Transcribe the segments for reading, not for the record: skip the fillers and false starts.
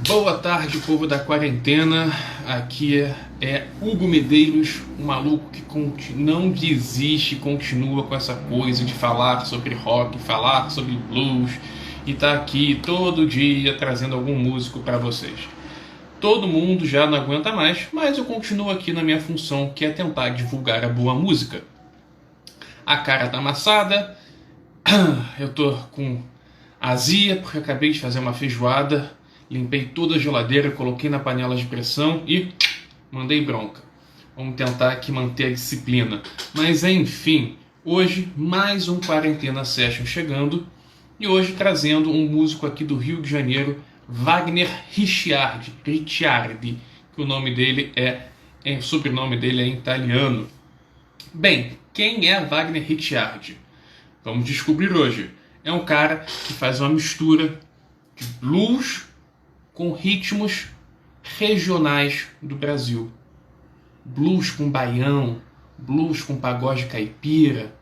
Boa tarde, povo da quarentena. Aqui é Hugo Medeiros, um maluco que não desiste, continua com essa coisa de falar sobre rock, falar sobre blues e tá aqui todo dia trazendo algum músico para vocês. Todo mundo já não aguenta mais, mas eu continuo aqui na minha função, que é tentar divulgar a boa música. A cara tá amassada, eu tô com azia porque acabei de fazer uma feijoada, limpei toda a geladeira, coloquei na panela de pressão e mandei bronca. Vamos tentar aqui manter a disciplina. Mas enfim, hoje mais um Quarentena Session chegando e hoje trazendo um músico aqui do Rio de Janeiro, Wagner Ricciardi, que o nome dele o sobrenome dele é em italiano. Bem, quem é Wagner Ricciardi? Vamos descobrir hoje. É um cara que faz uma mistura de blues com ritmos regionais do Brasil. Blues com baião, blues com pagode caipira,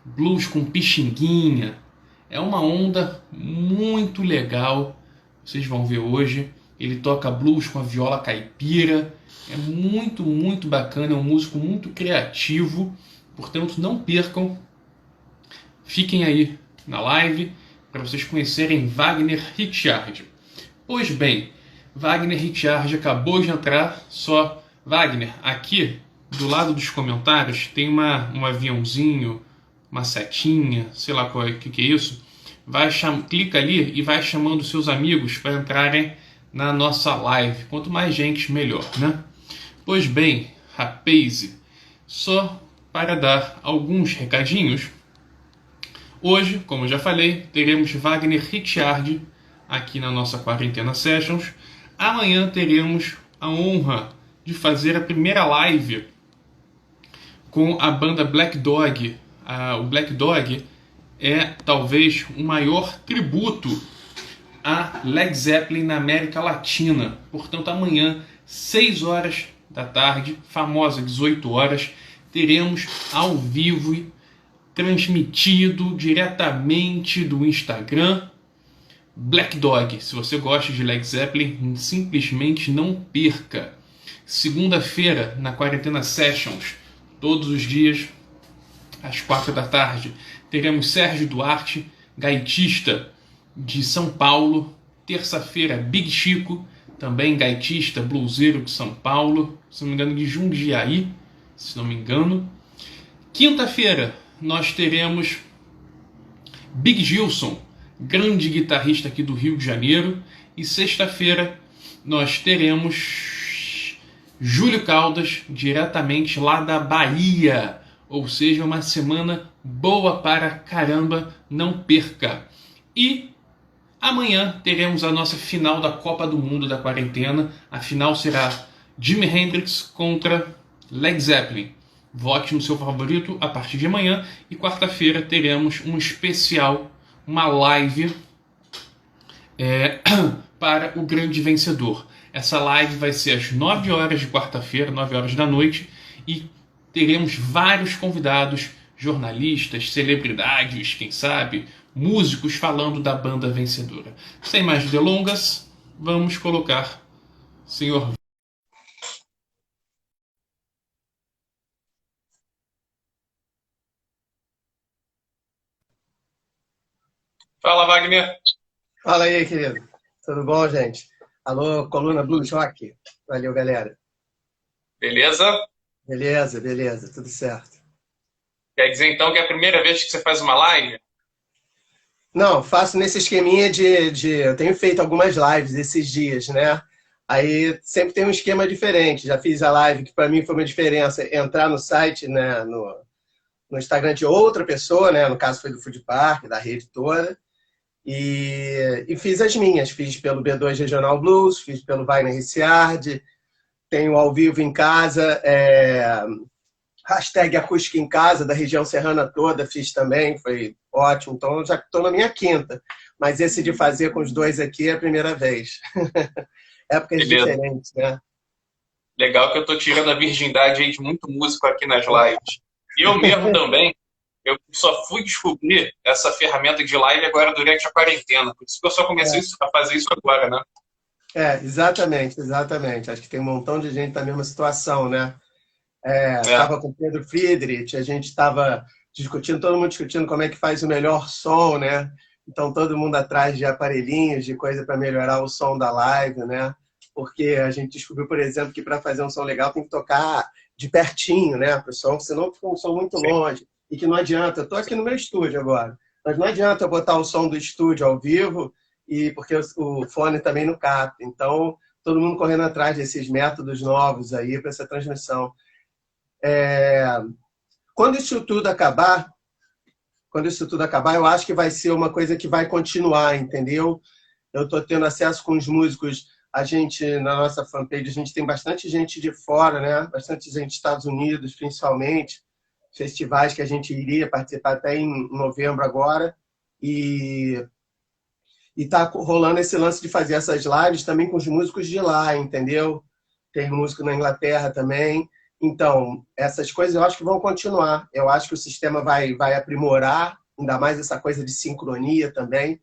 blues com pixinguinha. É uma onda muito legal. Vocês vão ver hoje. Ele toca blues com a viola caipira. É muito, muito bacana. É um músico muito criativo. Portanto, não percam. Fiquem aí na live para vocês conhecerem Wagner Ricciardi. Pois bem, Wagner Ricciardi acabou de entrar. Só, Wagner, aqui do lado dos comentários tem um aviãozinho, uma setinha, sei lá o que é isso. Clica ali e vai chamando seus amigos para entrarem na nossa live. Quanto mais gente, melhor, né? Pois bem, rapaz, só para dar alguns recadinhos. Hoje, como eu já falei, teremos Wagner Ricciardi aqui na nossa Quarentena Sessions. Amanhã teremos a honra de fazer a primeira live com a banda Black Dog. O Black Dog é talvez o maior tributo a Led Zeppelin na América Latina. Portanto, amanhã, 6 horas da tarde, famosa 18 horas, teremos ao vivo, transmitido diretamente do Instagram, Black Dog. Se você gosta de Led Zeppelin, simplesmente não perca. Segunda-feira, na Quarentena Sessions, todos os dias, às 4 da tarde, teremos Sérgio Duarte, gaitista de São Paulo. Terça-feira, Big Chico, também gaitista, bluseiro de São Paulo, se não me engano, de Jundiaí, se não me engano. Quinta-feira, nós teremos Big Gilson, grande guitarrista aqui do Rio de Janeiro. E sexta-feira nós teremos Júlio Caldas, diretamente lá da Bahia. Ou seja, uma semana boa para caramba, não perca. E amanhã teremos a nossa final da Copa do Mundo da quarentena. A final será Jimi Hendrix contra Led Zeppelin. Vote no seu favorito a partir de amanhã. E quarta-feira teremos um especial, uma live para o grande vencedor. Essa live vai ser às 9 horas de quarta-feira, 9 horas da noite. E teremos vários convidados, jornalistas, celebridades, quem sabe, músicos falando da banda vencedora. Sem mais delongas, vamos colocar senhor. Fala, Wagner. Fala aí, querido. Tudo bom, gente? Alô, Coluna Blues Rock. Valeu, galera. Beleza? Beleza, beleza, tudo certo. Quer dizer então que é a primeira vez que você faz uma live? Não, faço nesse esqueminha Eu tenho feito algumas lives esses dias, né? Aí sempre tem um esquema diferente. Já fiz a live que para mim foi uma diferença entrar no site, né, no Instagram de outra pessoa, né? No caso foi do Food Park, da rede toda. E fiz as minhas. Fiz pelo B2 Regional Blues, fiz pelo Wagner Ricciardi, tenho ao vivo em casa, hashtag acústica em casa, da região serrana toda, fiz também, foi ótimo. Então, eu já estou na minha quinta. Mas esse de fazer com os dois aqui é a primeira vez. Épocas Beleza. diferentes, né? Legal que eu tô tirando a virgindade aí de muito músico aqui nas lives. E eu mesmo também, eu só fui descobrir essa ferramenta de live agora durante a quarentena. Por isso que eu só comecei a fazer isso agora, né? Exatamente, exatamente. Acho que tem um montão de gente na mesma situação, né? É, Estava com o Pedro Friedrich, a gente estava discutindo, todo mundo discutindo como é que faz o melhor som, né? Então, todo mundo atrás de aparelhinhos, de coisa para melhorar o som da live, né? Porque a gente descobriu, por exemplo, que para fazer um som legal tem que tocar de pertinho, né? Para o som, senão fica um som muito sim, longe. E que não adianta, eu estou aqui no meu estúdio agora, mas não adianta eu botar o som do estúdio ao vivo, e porque o fone também não capta. Então, todo mundo correndo atrás desses métodos novos aí para essa transmissão. Quando isso tudo acabar, quando isso tudo acabar, eu acho que vai ser uma coisa que vai continuar, entendeu? Eu estou tendo acesso com os músicos. A gente, na nossa fanpage, a gente tem bastante gente de fora, né? Bastante gente dos Estados Unidos, principalmente. Festivais que a gente iria participar até em novembro agora. E está rolando esse lance de fazer essas lives também com os músicos de lá, entendeu? Tem músico na Inglaterra também. Então, essas coisas eu acho que vão continuar. Eu acho que o sistema vai aprimorar, ainda mais essa coisa de sincronia também.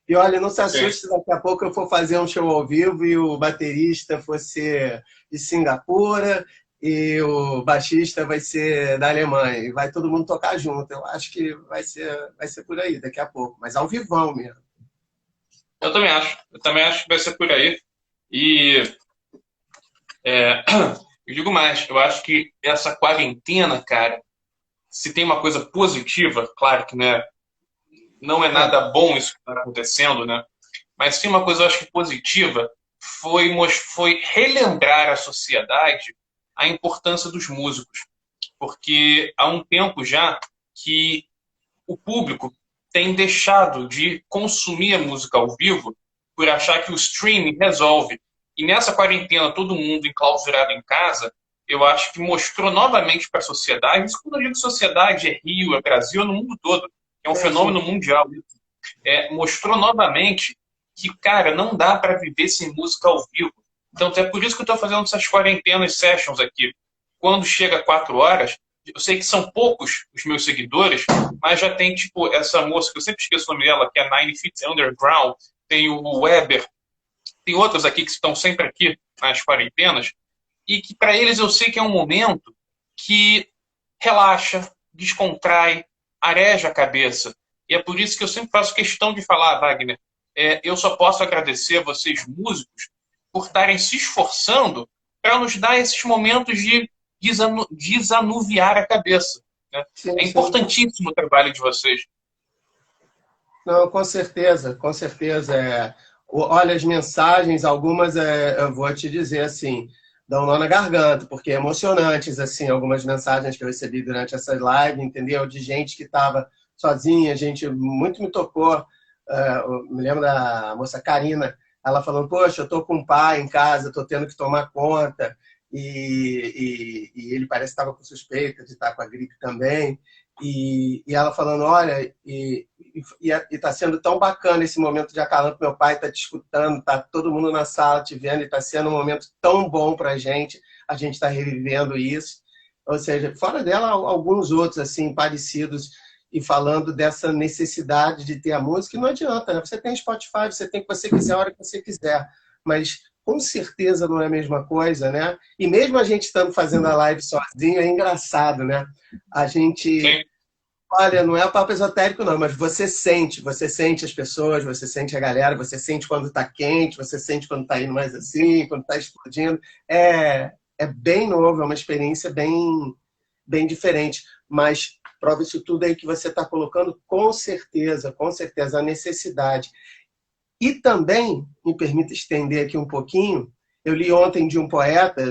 E olha, não se sim. assuste se daqui a pouco eu for fazer um show ao vivo e o baterista for ser de Singapura e o baixista vai ser da Alemanha. E vai todo mundo tocar junto. Eu acho que vai ser por aí daqui a pouco, mas ao vivão mesmo. Eu também acho que vai ser por aí. E é, eu digo mais, eu acho que essa quarentena, cara, se tem uma coisa positiva, claro que né, não é É, nada bom isso que está acontecendo, né? Mas sim uma coisa eu acho que positiva foi relembrar à sociedade a importância dos músicos, porque há um tempo já que o público tem deixado de consumir a música ao vivo por achar que o streaming resolve. E nessa quarentena, todo mundo enclausurado em casa, eu acho que mostrou novamente para a sociedade, isso quando eu digo sociedade, é Rio, é Brasil, é no mundo todo, é um sim, sim. fenômeno mundial. Mostrou novamente que, cara, não dá para viver sem música ao vivo. Então, é por isso que eu estou fazendo essas quarentenas sessions aqui. Quando chega 4 horas, eu sei que são poucos os meus seguidores, mas já tem, tipo, essa moça, que eu sempre esqueço o nome dela, que é Nine Feet Underground, tem o Weber, tem outros aqui que estão sempre aqui nas quarentenas, e que para eles eu sei que é um momento que relaxa, descontrai, areja a cabeça. E é por isso que eu sempre faço questão de falar, Wagner, eu só posso agradecer a vocês, músicos, por estarem se esforçando para nos dar esses momentos de desanuviar a cabeça. Né? Sim, É sim. importantíssimo o trabalho de vocês. Não, com certeza, com certeza. Olha, as mensagens, algumas, eu vou te dizer assim, dão nó na garganta, porque é emocionantes, assim, algumas mensagens que eu recebi durante essas lives, entendeu? De gente que estava sozinha, gente muito me tocou. Eu me lembro da moça Karina, ela falando, poxa, eu tô com um pai em casa, tô tendo que tomar conta, e ele parece que estava com suspeita de estar com a gripe também. E ela falando, olha, e está sendo tão bacana esse momento de acalanto, meu pai está te escutando, está todo mundo na sala te vendo, e está sendo um momento tão bom para a gente está revivendo isso. Ou seja, fora dela, alguns outros assim parecidos, e falando dessa necessidade de ter a música, e não adianta, né? Você tem Spotify, você tem o que você quiser, a hora que você quiser, mas com certeza não é a mesma coisa, né? E mesmo a gente estando fazendo a live sozinho, é engraçado, né? A gente, Sim. olha, não é papo esotérico não, mas você sente as pessoas, você sente a galera, você sente quando tá quente, você sente quando tá indo mais assim, quando tá explodindo. É bem novo, é uma experiência bem diferente, mas prova isso tudo aí que você está colocando, com certeza, a necessidade. E também, me permita estender aqui um pouquinho, eu li ontem de um poeta,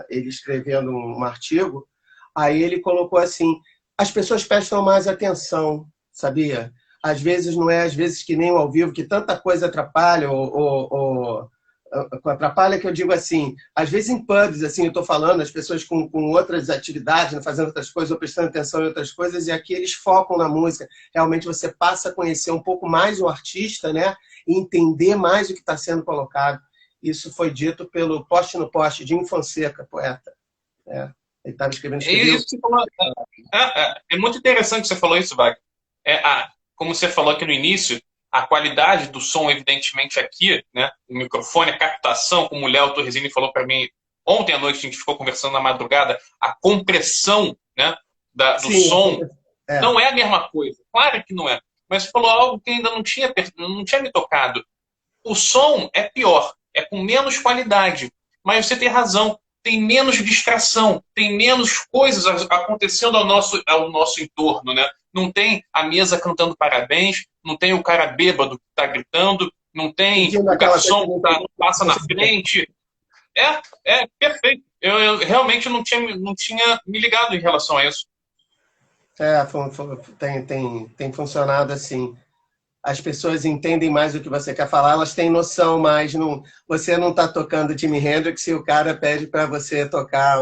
ele escrevendo um artigo, aí ele colocou assim, as pessoas prestam mais atenção, sabia? Às vezes não é, às vezes que nem o ao vivo, que tanta coisa atrapalha, atrapalha que eu digo assim, às vezes em pubs, assim, eu estou falando, as pessoas com outras atividades, né, fazendo outras coisas, ou prestando atenção em outras coisas, e aqui eles focam na música. Realmente você passa a conhecer um pouco mais o artista, né, e entender mais o que está sendo colocado. Isso foi dito pelo Poste no Poste, Jim Fonseca, poeta. É, ele estava É escreveu. isso que você falou. É muito interessante que você falou isso, Wagner. Como você falou aqui no início, A qualidade do som, evidentemente, aqui, né? O microfone, a captação, como o Léo Torresini falou para mim ontem à noite, a gente ficou conversando na madrugada, a compressão, né, do Sim, som é. não é a mesma coisa. Claro que não é. Mas falou algo que ainda não tinha me tocado. O som é pior, é com menos qualidade. Mas você tem razão, tem menos distração, tem menos coisas acontecendo ao nosso entorno, né? Não tem a mesa cantando parabéns, não tem o cara bêbado que está gritando, não tem Pedindo o aquela coisa garçom que que não tem. passa na frente. É perfeito. Eu realmente não tinha me ligado em relação a isso. É, tem funcionado assim. As pessoas entendem mais o que você quer falar, elas têm noção mais. Não, você não está tocando Jimi Hendrix e o cara pede para você tocar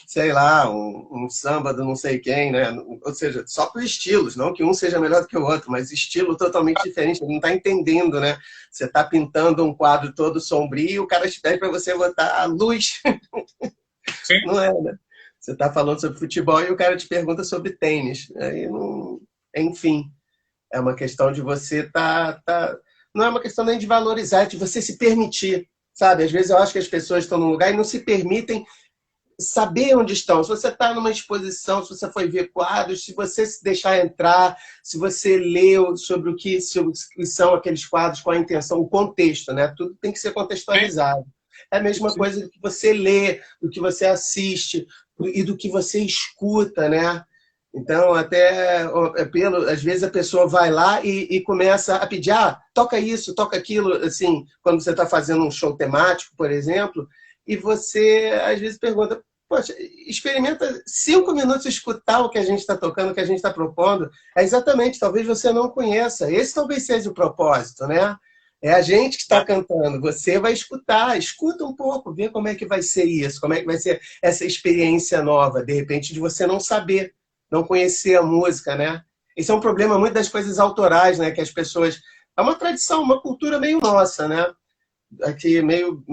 sei lá, um samba do não sei quem, né? Ou seja, só por estilos, não que um seja melhor do que o outro, mas estilo totalmente diferente. Ele não está entendendo, né? Você está pintando um quadro todo sombrio e o cara te pede para você botar a luz. Sim. Não é, né? Você está falando sobre futebol e o cara te pergunta sobre tênis. Aí não... Enfim, é uma questão de você não é uma questão nem de valorizar, é de você se permitir, sabe? Às vezes eu acho que as pessoas estão num lugar e não se permitem saber onde estão. Se você está numa exposição, se você foi ver quadros, se você se deixar entrar, se você leu sobre o que são aqueles quadros, qual a intenção, o contexto, né? Tudo tem que ser Sim, contextualizado. É a mesma sim. coisa do que você lê, do que você assiste e do que você escuta, né? Então, até às vezes a pessoa vai lá e começa a pedir, toca isso, toca aquilo, assim, quando você está fazendo um show temático, por exemplo, e você às vezes pergunta, poxa, experimenta 5 minutos escutar o que a gente está tocando, o que a gente está propondo. É exatamente, talvez você não conheça. Esse talvez seja o propósito, né? É a gente que está É. cantando. Você vai escutar, escuta um pouco, vê como é que vai ser isso, como é que vai ser essa experiência nova, de repente, de você não saber, não conhecer a música, né? Esse é um problema muito das coisas autorais, né? Que as pessoas... É uma tradição, uma cultura meio nossa, né? Aqui, meio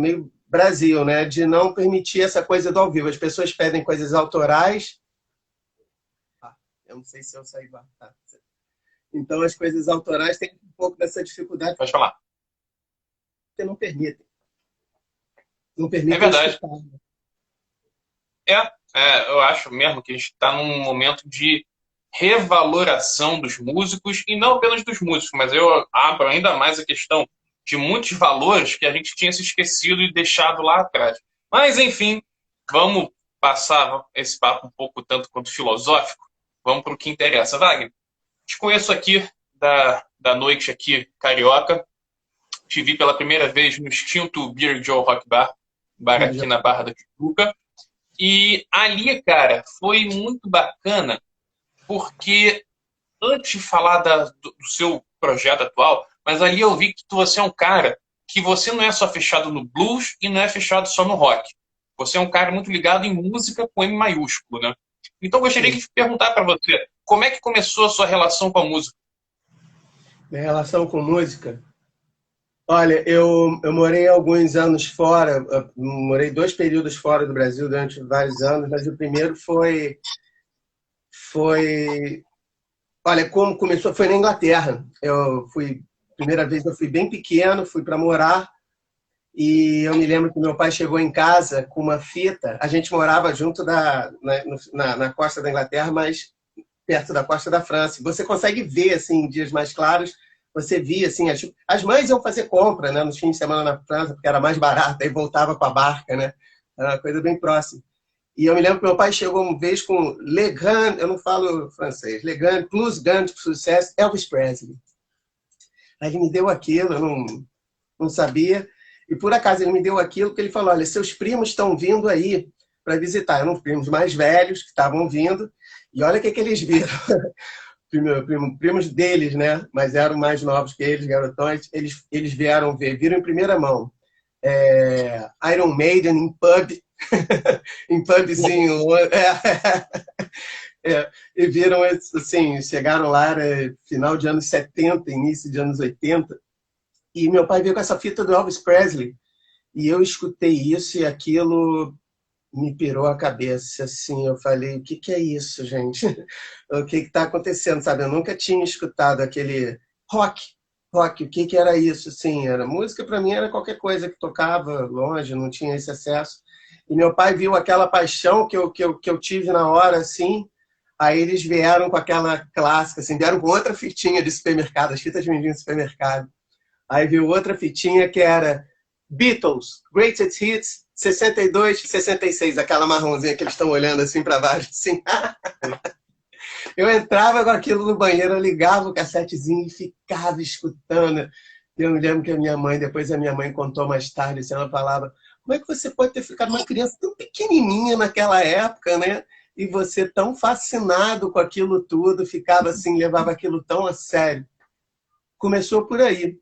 Brasil, né? De não permitir essa coisa do ao vivo. As pessoas pedem coisas autorais. Eu não sei se eu saí. Então, as coisas autorais têm um pouco dessa dificuldade, Pode falar. porque não É permitem verdade. escutar. Eu acho mesmo que a gente está num momento de revaloração dos músicos, e não apenas dos músicos, mas eu abro ainda mais a questão de muitos valores que a gente tinha se esquecido e deixado lá atrás. Mas, enfim, vamos passar esse papo um pouco tanto quanto filosófico, vamos para o que interessa. Wagner, te conheço aqui da noite aqui carioca, te vi pela primeira vez no extinto Beer Joe Rock Bar, bar aqui na Barra da Tijuca, e ali, cara, foi muito bacana, porque antes de falar do seu projeto atual, mas ali eu vi que você é um cara que você não é só fechado no blues e não é fechado só no rock. Você é um cara muito ligado em música com M maiúsculo, né? Então eu gostaria de perguntar para você, como é que começou a sua relação com a música? Minha relação com música. Olha, eu morei alguns anos fora, morei 2 períodos fora do Brasil durante vários anos, mas o primeiro foi, olha, como começou, foi na Inglaterra. Primeira vez eu fui bem pequeno, fui para morar, e eu me lembro que meu pai chegou em casa com uma fita. A gente morava junto na costa da Inglaterra, mas perto da costa da França. Você consegue ver, assim, em dias mais claros, você via, assim, as mães iam fazer compra, né, nos fins de semana na França, porque era mais barato, aí voltava com a barca, né? Era uma coisa bem próxima. E eu me lembro que meu pai chegou uma vez com Le Grand, eu não falo francês, Le Grand, Plus Grand Success, Elvis Presley. Aí ele me deu aquilo, eu não sabia, e por acaso ele me deu aquilo, porque ele falou, olha, seus primos estão vindo aí para visitar. Eram os primos mais velhos que estavam vindo, e olha o que eles viram. Primos deles, né? Mas eram mais novos que eles, garotões. Eles vieram ver, viram em primeira mão. Iron Maiden em pub, em pubzinho. E viram, assim, chegaram lá, era final de anos 70, início de anos 80. E meu pai veio com essa fita do Elvis Presley. E eu escutei isso e aquilo me pirou a cabeça, assim, eu falei, o que que é isso, gente? O que que tá acontecendo, sabe? Eu nunca tinha escutado aquele rock, rock, o que que era isso? Assim, era música para mim era qualquer coisa que tocava longe, não tinha esse acesso. E meu pai viu aquela paixão que eu tive na hora, assim, aí eles vieram com aquela clássica, assim, vieram com outra fitinha de supermercado, as fitas vendiam em supermercado. Aí viu outra fitinha que era Beatles, Greatest Hits, 62, 66, aquela marronzinha que eles estão olhando assim para baixo, assim. Eu entrava com aquilo no banheiro, eu ligava o cassetezinho e ficava escutando. Eu me lembro que a minha mãe, depois a minha mãe contou mais tarde, assim, ela falava, como é que você pode ter ficado uma criança tão pequenininha naquela época, né? E você tão fascinado com aquilo tudo, ficava assim, levava aquilo tão a sério. Começou por aí.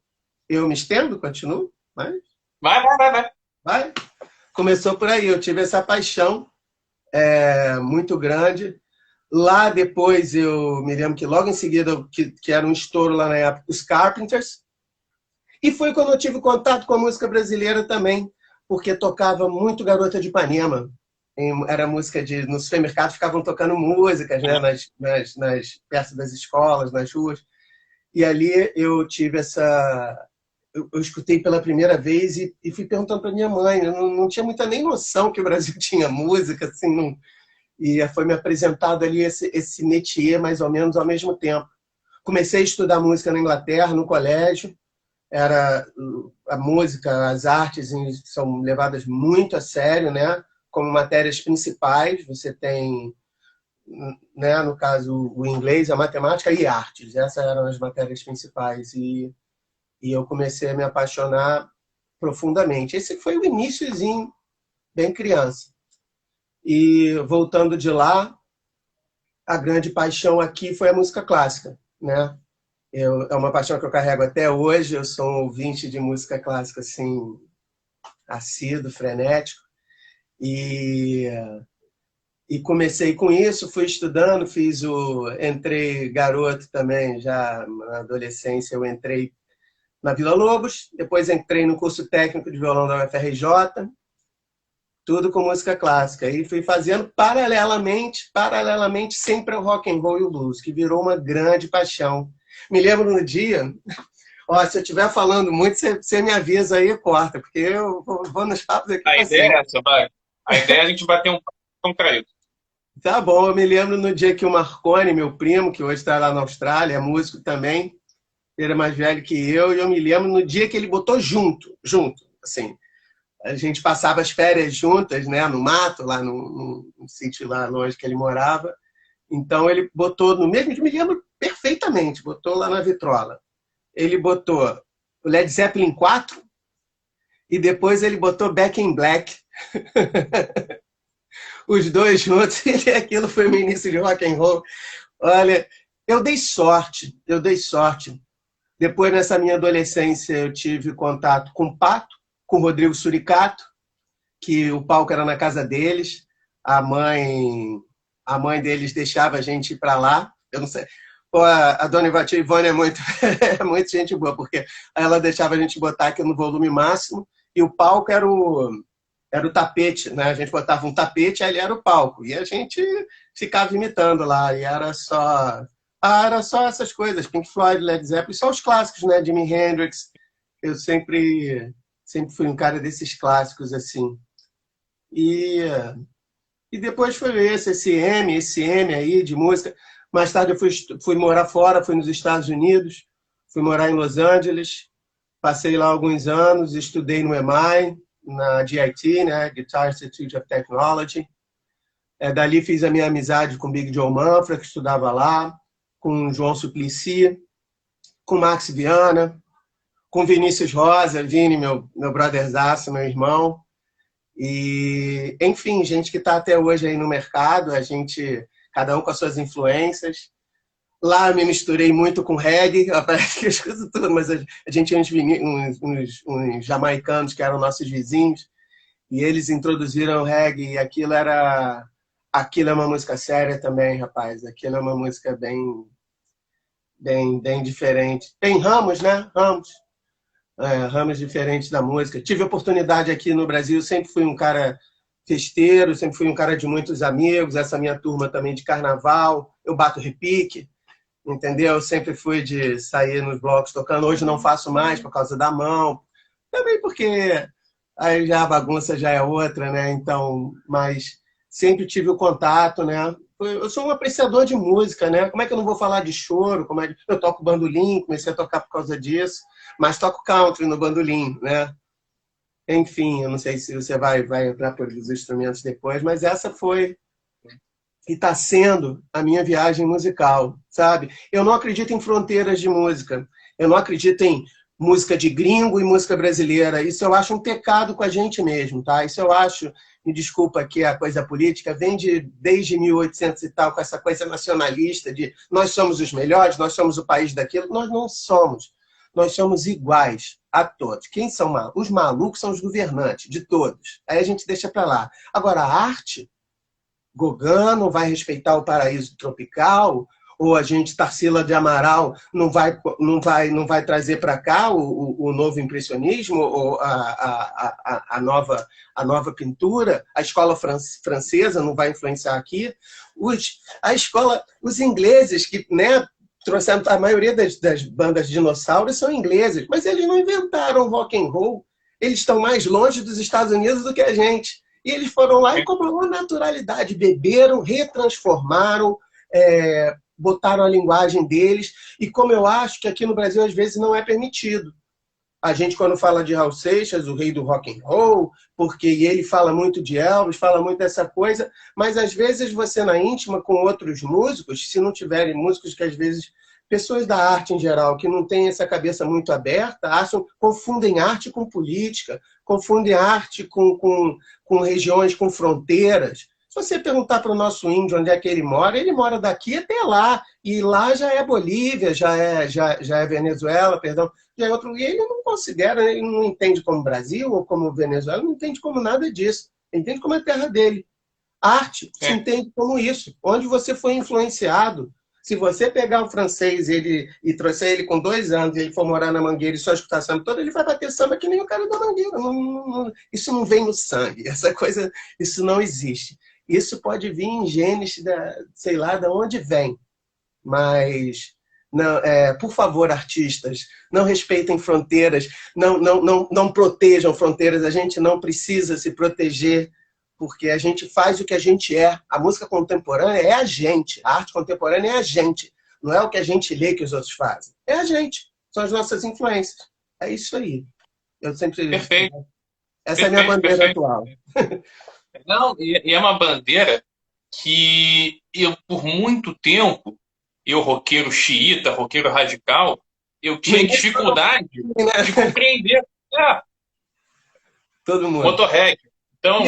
Eu me estendo, continuo, mas Vai. vai. Começou por aí. Eu tive essa paixão muito grande. Lá depois eu me lembro que logo em seguida, que era um estouro lá na época, os Carpenters. E foi quando eu tive contato com a música brasileira também, porque tocava muito Garota de Ipanema. Era música de... No supermercado ficavam tocando músicas, né? Perto das escolas, nas ruas. E ali eu tive essa... Eu escutei pela primeira vez e fui perguntando para minha mãe. Eu não tinha muita nem noção que o Brasil tinha música, assim, não... E foi me apresentado ali esse métier mais ou menos ao mesmo tempo. Comecei a estudar música na Inglaterra, no colégio. Era a música, as artes são levadas muito a sério, né? Como matérias principais. Você tem, né, no caso, o inglês, a matemática e artes. Essas eram as matérias principais. E eu comecei a me apaixonar profundamente. Esse foi o iniciozinho, bem criança. E voltando de lá, a grande paixão aqui foi a música clássica, né? É uma paixão que eu carrego até hoje. Eu sou um ouvinte de música clássica, assim, assíduo, frenético. E comecei com isso, fui estudando, entrei garoto também, já na adolescência eu entrei na Vila Lobos, depois entrei no curso técnico de violão da UFRJ, tudo com música clássica. E fui fazendo paralelamente sempre o rock and roll e o blues, que virou uma grande paixão. Me lembro no dia, ó, se eu estiver falando muito, você me avisa aí e corta, porque eu vou nos papos aqui. A ideia é essa, vai. A ideia é a gente bater um papo contraído. Tá bom, eu me lembro no dia que o Marconi, meu primo, que hoje está lá na Austrália, é músico também, ele é mais velho que eu, e eu me lembro no dia que ele botou junto, assim. A gente passava as férias juntas, né, no mato, lá no sítio lá longe que ele morava. Então ele botou no mesmo, me lembro perfeitamente, botou lá na vitrola. Ele botou o Led Zeppelin 4 e depois ele botou Back in Black. Os dois juntos, e aquilo foi o início de rock and roll. Olha, eu dei sorte. Depois, nessa minha adolescência, eu tive contato com o Pato, com o Rodrigo Suricato, que o palco era na casa deles. A mãe deles deixava a gente ir para lá. Eu não sei. Pô, a dona Ivone é muito, é muito gente boa, porque ela deixava a gente botar aqui no volume máximo, e o palco era o tapete, né? A gente botava um tapete, ali era o palco. E a gente ficava imitando lá. E era só essas coisas, Pink Floyd, Led Zeppelin, só os clássicos, né? Jimi Hendrix. Eu sempre fui um cara desses clássicos, assim. E depois foi esse M aí de música. Mais tarde eu fui morar fora, fui nos Estados Unidos, fui morar em Los Angeles, passei lá alguns anos, estudei no EMI, na GIT, né, Guitar Institute of Technology. Dali fiz a minha amizade com Big Joe Manfra, que estudava lá, com João Suplicy, com Max Viana, com Vinícius Rosa, Vini, meu brotherzaço, meu irmão. E, enfim, gente que está até hoje aí no mercado, cada um com as suas influências. Lá eu me misturei muito com reggae, parece que eu escuto tudo, mas a gente tinha uns jamaicanos que eram nossos vizinhos, e eles introduziram o reggae, e aquilo é uma música séria também, rapaz. Aquilo é uma música bem diferente. Tem ramos, né? Ramos diferentes da música. Tive oportunidade aqui no Brasil, sempre fui um cara festeiro, sempre fui um cara de muitos amigos, essa minha turma também de carnaval, eu bato repique. entendeu? Eu sempre fui de sair nos blocos tocando. Hoje não faço mais por causa da mão. Também porque aí já a bagunça já é outra, né? Então, mas sempre tive o contato, né? Eu sou um apreciador de música, né? Como é que eu não vou falar de choro? Eu toco bandolim, comecei a tocar por causa disso, mas toco country no bandolim, né? Enfim, eu não sei se você vai entrar pelos instrumentos depois, mas essa foi e está sendo a minha viagem musical, sabe? Eu não acredito em fronteiras de música. Eu não acredito em música de gringo e música brasileira. Isso eu acho um pecado com a gente mesmo, tá? Isso eu acho, me desculpa aqui a coisa política, vem desde 1800 e tal, com essa coisa nacionalista de nós somos os melhores, nós somos o país daquilo. Nós não somos. Nós somos iguais a todos. Quem são malucos? Os malucos são os governantes, de todos. Aí a gente deixa para lá. Agora, a arte, Gauguin não vai respeitar o paraíso tropical, ou a gente, Tarsila de Amaral, não vai trazer para cá o novo impressionismo, ou a nova pintura, a escola francesa não vai influenciar aqui. Os ingleses, que, né, trouxeram a maioria das bandas de dinossauros são ingleses, mas eles não inventaram rock and roll. Eles estão mais longe dos Estados Unidos do que a gente. E eles foram lá e, com uma naturalidade, beberam, retransformaram, botaram a linguagem deles. E como eu acho que aqui no Brasil, às vezes, não é permitido. A gente, quando fala de Raul Seixas, o rei do rock and roll, porque ele fala muito de Elvis, fala muito dessa coisa, mas às vezes você na íntima com outros músicos, se não tiverem músicos que às vezes, pessoas da arte em geral, que não têm essa cabeça muito aberta, confundem arte com política, confundem arte com regiões, com fronteiras. Se você perguntar para o nosso índio onde é que ele mora daqui até lá. E lá já é Bolívia, já é Venezuela, perdão. Já é outro, e ele não considera, ele não entende como Brasil ou como Venezuela, não entende como nada disso. Ele entende como a terra dele. Arte se entende como isso. Onde você foi influenciado. Se você pegar o francês e trouxer ele com 2 anos e ele for morar na Mangueira e só escutar samba todo, ele vai bater samba que nem o cara da Mangueira. Isso não vem no sangue. Essa coisa, isso não existe. Isso pode vir em genes, sei lá, de onde vem. Mas, não, por favor, artistas, não respeitem fronteiras, não protejam fronteiras. A gente não precisa se proteger, porque a gente faz o que a gente é. A música contemporânea é a gente. A arte contemporânea é a gente. Não é o que a gente lê que os outros fazem. É a gente. São as nossas influências. É isso aí. Eu sempre... Perfeito. Essa é a minha bandeira atual. Não, e é uma bandeira que eu, por muito tempo, eu, roqueiro xiita, roqueiro radical, eu tinha dificuldade de compreender. Todo mundo. Motorhead. Então,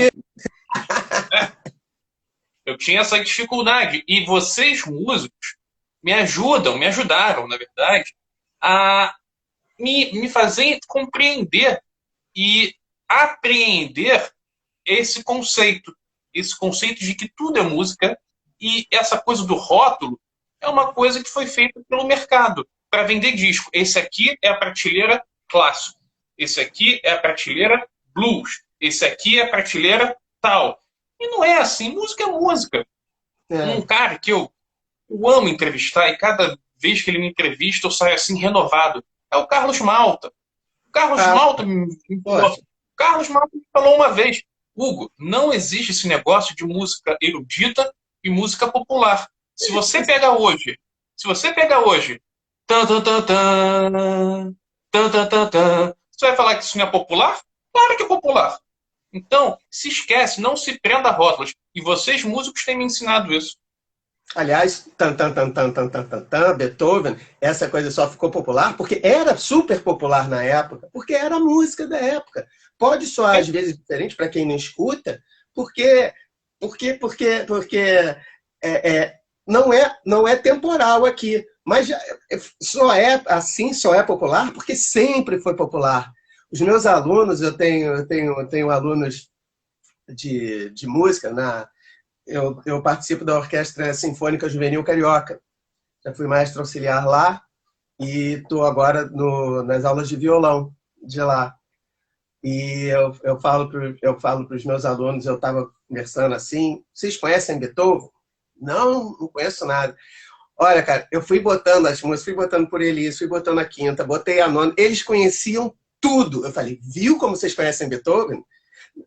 eu tinha essa dificuldade. E vocês, músicos, me ajudaram, na verdade, a me fazer compreender e apreender esse conceito de que tudo é música, e essa coisa do rótulo é uma coisa que foi feita pelo mercado para vender disco. Esse aqui é a prateleira clássico, esse aqui é a prateleira blues, esse aqui é a prateleira tal. E não é assim, música é música. Um cara que eu amo entrevistar, e cada vez que ele me entrevista eu saio assim renovado, é o Carlos Malta. O Carlos Malta Carlos Malta me falou uma vez: Hugo, não existe esse negócio de música erudita e música popular. Se você pega hoje, tan, tan, tan, tan, tan, tan, tan, tan, você vai falar que isso não é popular? Claro que é popular. Então, se esquece, não se prenda a rótulos. E vocês, músicos, têm me ensinado isso. Aliás, tan, tan, tan, tan, tan, tan, tan, tan, Beethoven, essa coisa só ficou popular porque era super popular na época, porque era a música da época. Pode soar, às vezes, diferente para quem não escuta, porque não é temporal aqui. Mas só é popular porque sempre foi popular. Os meus alunos, eu tenho alunos de música, eu participo da Orquestra Sinfônica Juvenil Carioca. Já fui maestro auxiliar lá e estou agora nas aulas de violão de lá. E eu falo para os meus alunos, eu estava conversando assim, vocês conhecem Beethoven? Não conheço nada. Olha, cara, eu fui botando as músicas, fui botando por Elis, fui botando a quinta, botei a nona. Eles conheciam tudo. Eu falei, viu como vocês conhecem Beethoven?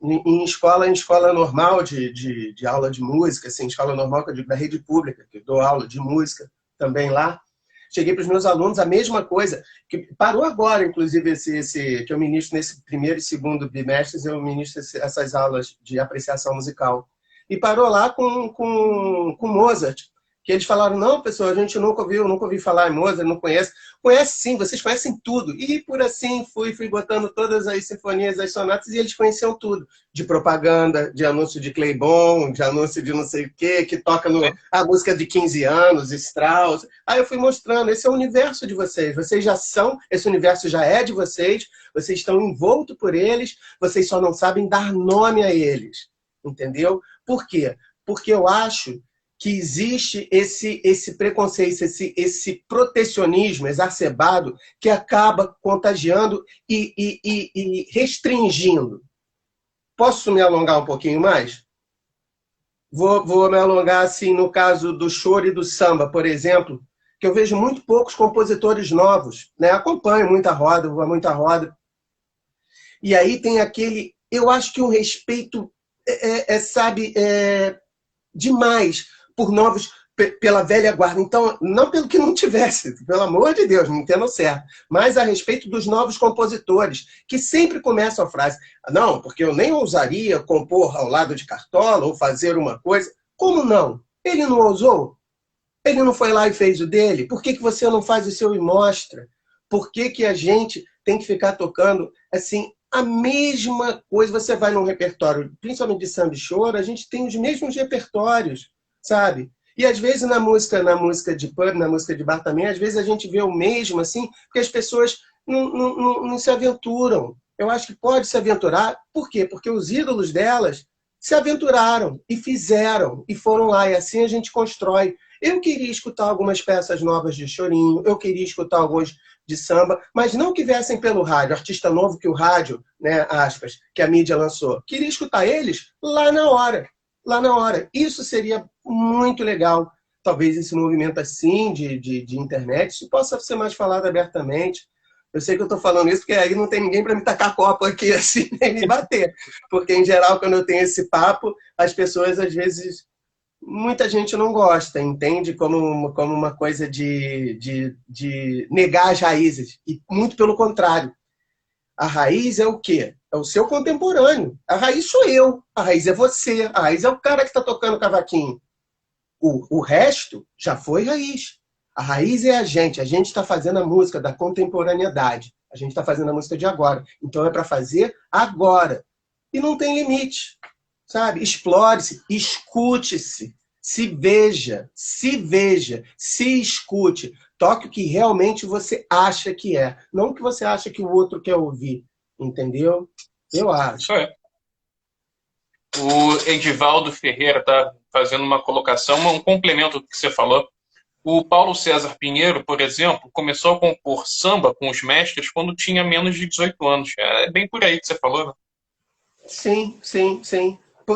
Em escola normal de aula de música, assim, escola normal que eu digo, da rede pública, que eu dou aula de música também lá. Cheguei para os meus alunos a mesma coisa, que parou agora, inclusive, que eu ministro nesse primeiro e segundo bimestres, eu ministro essas aulas de apreciação musical. E parou lá com Mozart, que eles falaram, não, pessoal, a gente nunca ouviu falar em Mozart, não conhece. Conhece sim, vocês conhecem tudo. E por assim fui botando todas as sinfonias, as sonatas, e eles conheciam tudo. De propaganda, de anúncio de Claybon, de anúncio de não sei o quê, que toca a música de 15 anos, Strauss. Aí eu fui mostrando, esse é o universo de vocês. Vocês já são, esse universo já é de vocês estão envoltos por eles, vocês só não sabem dar nome a eles. Entendeu? Por quê? Porque eu acho que existe esse preconceito, esse protecionismo exacerbado que acaba contagiando e restringindo. Posso me alongar um pouquinho mais? Vou me alongar assim no caso do choro e do samba, por exemplo, que eu vejo muito poucos compositores novos, né? Acompanho muita roda, vou a muita roda. E aí tem aquele... Eu acho que o respeito demais por novos, pela velha guarda. Então, não pelo que não tivesse, pelo amor de Deus, não entendo certo, mas a respeito dos novos compositores, que sempre começam a frase, não, porque eu nem ousaria compor ao lado de Cartola ou fazer uma coisa. Como não? Ele não ousou? Ele não foi lá e fez o dele? Por que você não faz o seu e mostra? Por que a gente tem que ficar tocando assim a mesma coisa? Você vai num repertório, principalmente de samba e choro, a gente tem os mesmos repertórios, sabe? E às vezes na música de pub, na música de bar também, às vezes a gente vê o mesmo, assim, porque as pessoas não se aventuram. Eu acho que pode se aventurar. Por quê? Porque os ídolos delas se aventuraram e fizeram, e foram lá, e assim a gente constrói. Eu queria escutar algumas peças novas de chorinho, eu queria escutar alguns de samba, mas não que viessem pelo rádio, artista novo que o rádio, né, aspas, que a mídia lançou. Queria escutar eles lá na hora. Lá na hora. Isso seria muito legal. Talvez esse movimento assim de internet, isso possa ser mais falado abertamente. Eu sei que eu estou falando isso porque aí não tem ninguém para me tacar copo aqui assim, nem me bater. Porque, em geral, quando eu tenho esse papo, as pessoas, às vezes, muita gente não gosta, entende como uma coisa de negar as raízes. E muito pelo contrário. A raiz é o quê? É o seu contemporâneo. A raiz sou eu. A raiz é você. A raiz é o cara que está tocando cavaquinho. O resto já foi raiz. A raiz é a gente. A gente está fazendo a música da contemporaneidade. A gente está fazendo a música de agora. Então é para fazer agora. E não tem limite. Sabe? Explore-se, escute-se, se veja, se escute. Toque o que realmente você acha que é. Não o que você acha que o outro quer ouvir. Entendeu? Eu acho. Isso é. O Edivaldo Ferreira está fazendo uma colocação, um complemento do que você falou. O Paulo César Pinheiro, por exemplo, começou a compor samba com os mestres quando tinha menos de 18 anos. É bem por aí que você falou, né? Sim.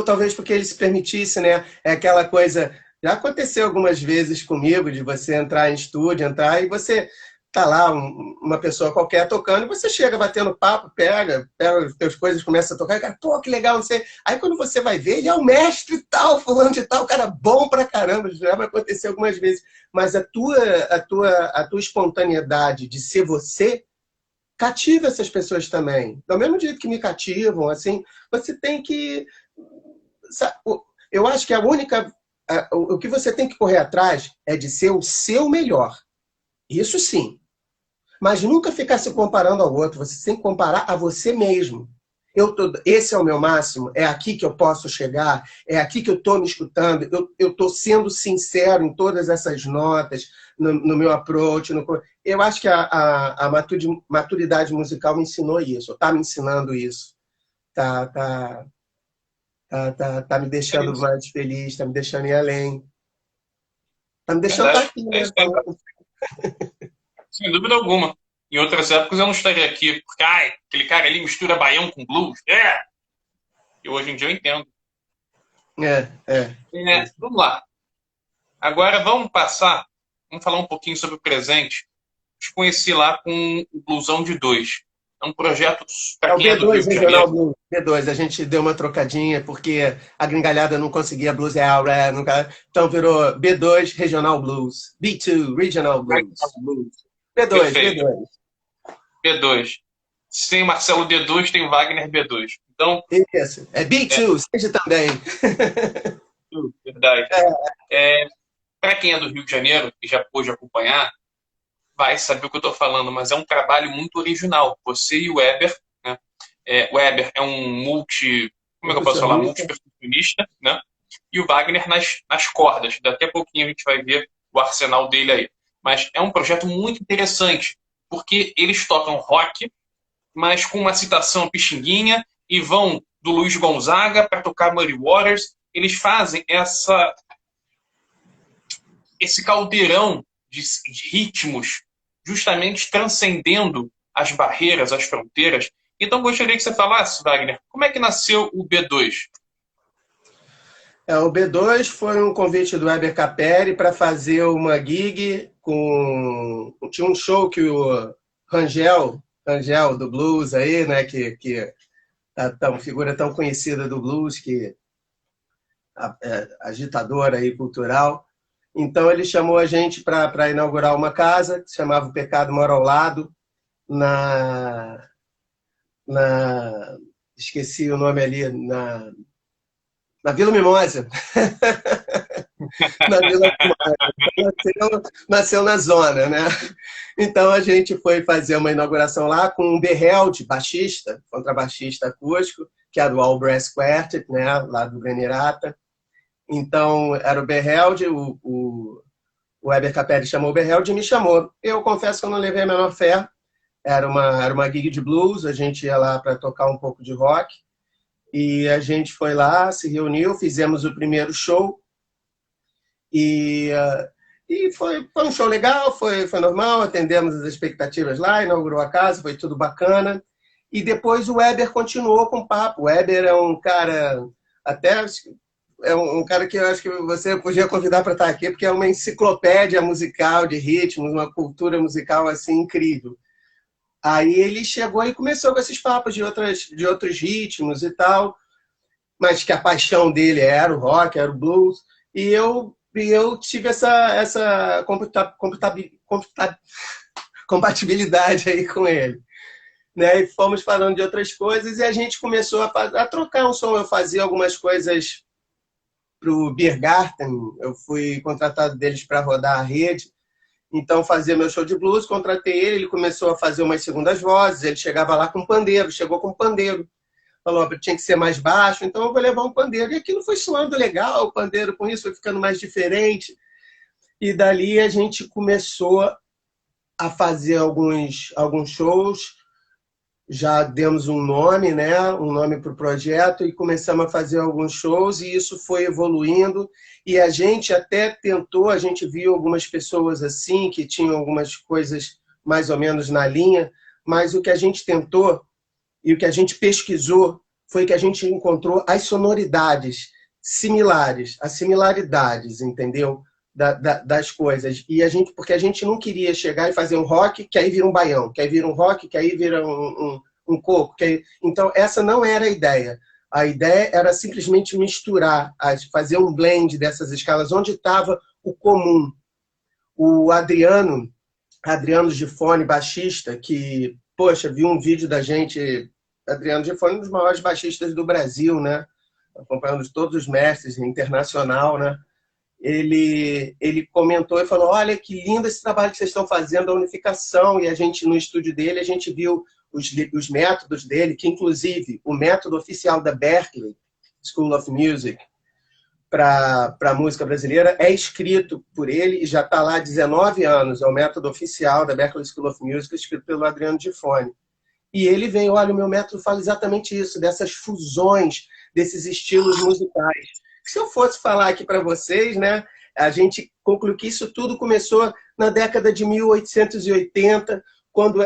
Talvez porque ele se permitisse, né? É aquela coisa... Já aconteceu algumas vezes comigo de você entrar em estúdio, entrar e você tá lá, uma pessoa qualquer tocando, e você chega batendo papo, pega as teus coisas, começa a tocar, e cara, pô, que legal, não sei. Aí quando você vai ver, ele é o mestre tal, fulano de tal, cara bom pra caramba, já vai acontecer algumas vezes. Mas a tua espontaneidade de ser você cativa essas pessoas também. Do mesmo jeito que me cativam, assim, você tem que... Eu acho que o que você tem que correr atrás é de ser o seu melhor. Isso sim. Mas nunca ficar se comparando ao outro. Você tem que comparar a você mesmo. Esse é o meu máximo, é aqui que eu posso chegar, é aqui que eu estou me escutando, eu estou sendo sincero em todas essas notas, no meu approach. Eu acho que a maturidade musical me ensinou isso, está me ensinando isso. Tá me deixando mais feliz, está me deixando ir além. Está me deixando estar aqui, né? Sem dúvida alguma. Em outras épocas eu não estaria aqui, porque aquele cara ali mistura baião com blues. E hoje em dia eu entendo. Vamos lá. Agora vamos passar vamos falar um pouquinho sobre o presente. Te conheci lá com o Blusão de Dois. É um projeto É para o quem é do Rio B2 de Janeiro. Regional Blues. B2, a gente deu uma trocadinha porque a gringalhada não conseguia blues real, né? Então virou B2 Regional Blues. B2 Regional Blues. B2, Perfeito. B2. B2. Se tem Marcelo D2, tem Wagner B2. Então, Isso. É B2, seja também. verdade. Para quem é do Rio de Janeiro e já pôde acompanhar, vai saber o que eu estou falando, mas é um trabalho muito original. Você e o Weber, né? O Weber é um como é que eu posso falar? Multipercussionista, né? E o Wagner nas cordas. Daqui a pouquinho a gente vai ver o arsenal dele aí. Mas é um projeto muito interessante, porque eles tocam rock, mas com uma citação pixinguinha, e vão do Luiz Gonzaga para tocar Muddy Waters. Eles fazem esse caldeirão de ritmos, justamente transcendendo as barreiras, as fronteiras. Então, gostaria que você falasse, Wagner, como é que nasceu o B2? O B2 foi um convite do Weber Capelli para fazer uma gig com... Tinha um show que o Rangel do blues aí, né, que uma figura tão conhecida do blues, que agitadora aí cultural. Então ele chamou a gente para inaugurar uma casa que se chamava O Pecado Mora ao Lado, esqueci o nome ali, na Vila Mimosa. Na Vila Mimosa. Nasceu na zona, né? Então a gente foi fazer uma inauguração lá com um Berheld, baixista, contrabaixista acústico, que era do All Brass Quartet, né? Lá do Grenirata. Então era o Berheld, o Weber Capelli chamou o Berheld e me chamou. Eu confesso que eu não levei a menor fé. Era uma gig de blues, a gente ia lá para tocar um pouco de rock. E a gente foi lá, se reuniu, fizemos o primeiro show. E foi um show legal, foi normal, atendemos as expectativas lá, inaugurou a casa, foi tudo bacana. E depois o Weber continuou com o papo. O Weber é um cara, até é um cara que eu acho que você podia convidar para estar aqui, porque é uma enciclopédia musical de ritmos, uma cultura musical assim incrível. Aí ele chegou e começou com esses papos de outros ritmos e tal, mas que a paixão dele era o rock, era o blues, e eu tive essa compatibilidade aí com ele. Né? E fomos falando de outras coisas e a gente começou a trocar um som. Eu fazia algumas coisas para o Biergarten, eu fui contratado deles para rodar a rede, então fazia meu show de blues, contratei ele começou a fazer umas segundas vozes, ele chegava lá com pandeiro, chegou com pandeiro, falou que tinha que ser mais baixo, então eu vou levar um pandeiro. E aquilo foi soando legal, o pandeiro com isso foi ficando mais diferente, e dali a gente começou a fazer alguns shows, já demos um nome, né? Um nome para o projeto e começamos a fazer alguns shows e isso foi evoluindo e a gente até tentou, a gente viu algumas pessoas assim que tinham algumas coisas mais ou menos na linha, mas o que a gente tentou e o que a gente pesquisou foi que a gente encontrou as sonoridades similares, as similaridades, entendeu? Das coisas. E porque a gente não queria chegar e fazer um rock, que aí vira um baião, que aí vira um rock, que aí vira um coco. Então, essa não era a ideia. A ideia era simplesmente misturar, fazer um blend dessas escalas, onde estava o comum. O Adriano Gifone, baixista, que, poxa, viu um vídeo da gente, Adriano Gifone, um dos maiores baixistas do Brasil, né? Acompanhando todos os mestres internacional, né? Ele comentou e falou, olha que lindo esse trabalho que vocês estão fazendo, a unificação, e a gente no estúdio dele, a gente viu os métodos dele, que inclusive o método oficial da Berklee School of Music para a música brasileira é escrito por ele e já está lá há 19 anos, é o método oficial da Berklee School of Music, escrito pelo Adriano Gifone. E ele veio, olha, o meu método fala exatamente isso, dessas fusões, desses estilos musicais. Se eu fosse falar aqui para vocês, né, a gente concluiu que isso tudo começou na década de 1880, quando